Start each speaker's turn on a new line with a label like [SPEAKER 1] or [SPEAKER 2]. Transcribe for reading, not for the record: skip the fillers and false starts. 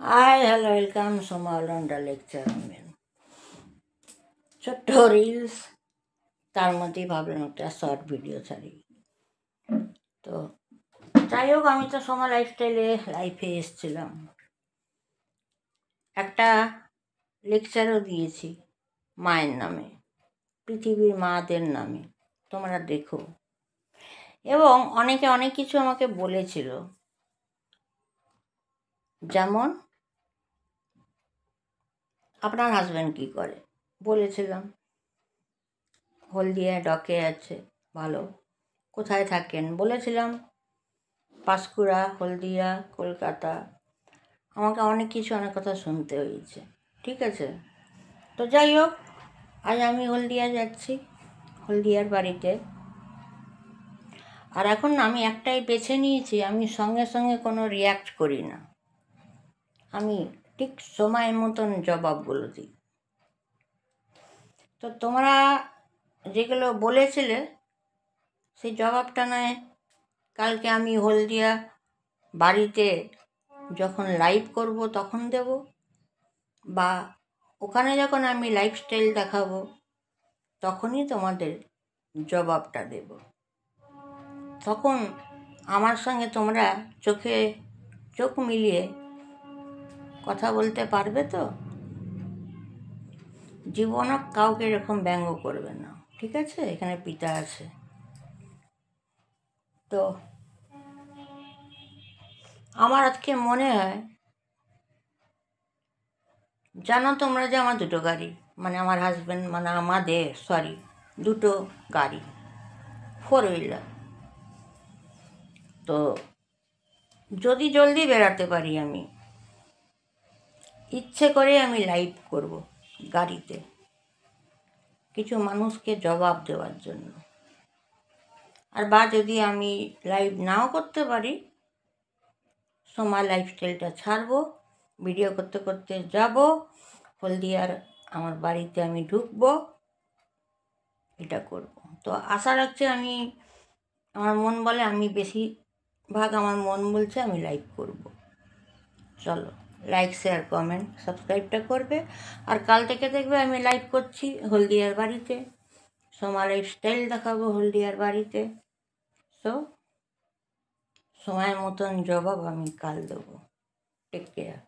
[SPEAKER 1] High hello welcome Soma allrounder lecture রুমের ছোট্ট reels, তার মধ্যেই ভাবলাম একটা শর্ট ভিডিও ছাড়ি। তো যাই হোক, আমি তো সোমা লাইফস্টাইলে লাইফে এসেছিলাম, একটা লেকচারও দিয়েছি মায়ের নামে, পৃথিবীর মাদের নামে, তোমরা দেখো। এবং অনেকে অনেক কিছু আমাকে বলেছিল, যেমন আপনার হাজব্যান্ড কী করে বলেছিলাম, হলদিয়া ডকে আছে, ভালো। কোথায় থাকেন বলেছিলাম, পাঁশকুড়া, হলদিয়া, কলকাতা। আমাকে অনেক কিছু অনেক কথা শুনতে হয়েছে, ঠিক আছে। তো যাই হোক, আজ আমি হলদিয়া যাচ্ছি, হলদিয়ার বাড়িতে। আর এখন আমি একটাই বেছে নিয়েছি, আমি সঙ্গে সঙ্গে কোনো রিয়্যাক্ট করি না, আমি ঠিক সময় মতন জবাবগুলো দিই। তো তোমরা যেগুলো বলেছিলে সেই জবাবটা নয় কালকে আমি হলদিয়া বাড়িতে যখন লাইভ করব তখন দেব, বা ওখানে যখন আমি লাইফস্টাইল দেখাবো তখনই তোমাদের জবাবটা দেব। তখন আমার সঙ্গে তোমরা চোখে চোখ মিলিয়ে কথা বলতে পারবে তো। জীবনও কাউকে এরকম ব্যঙ্গ করবে না, ঠিক আছে। এখানে পিতা আছে। তো আমার আজকে মনে হয়, জানো তোমরা যে আমার দুটো গাড়ি, মানে আমার হাজব্যান্ড, মানে আমাদের দুটো গাড়ি, 4 হুইলার। তো যদি জলদি বেরাতে পারি, আমি ইচ্ছে করে আমি লাইভ করব গাড়িতে, কিছু মানুষকে জবাব দেওয়ার জন্য। আর বা যদি আমি লাইভ নাও করতে পারি, সোমা লাইফস্টাইলটা ছাড়বো, ভিডিও করতে করতে যাব হলদিয়ার আমার বাড়িতে, আমি ঢুকবো, এটা করব। তো আশা রাখছি, আমার মন বলে, আমি বেশিরভাগ আমার মন বলছে আমি লাইভ করব। চলো, লাইক শেয়ার কমেন্ট সাবস্ক্রাইবটা করবে। আর কাল থেকে দেখবে আমি লাইভ করছি হলদিয়ার বাড়িতে, সোমা লাইফস্টাইল দেখাবো হলদিয়ার বাড়িতে। সো সময় মতন জবাব আমি কাল দেবো। Take care.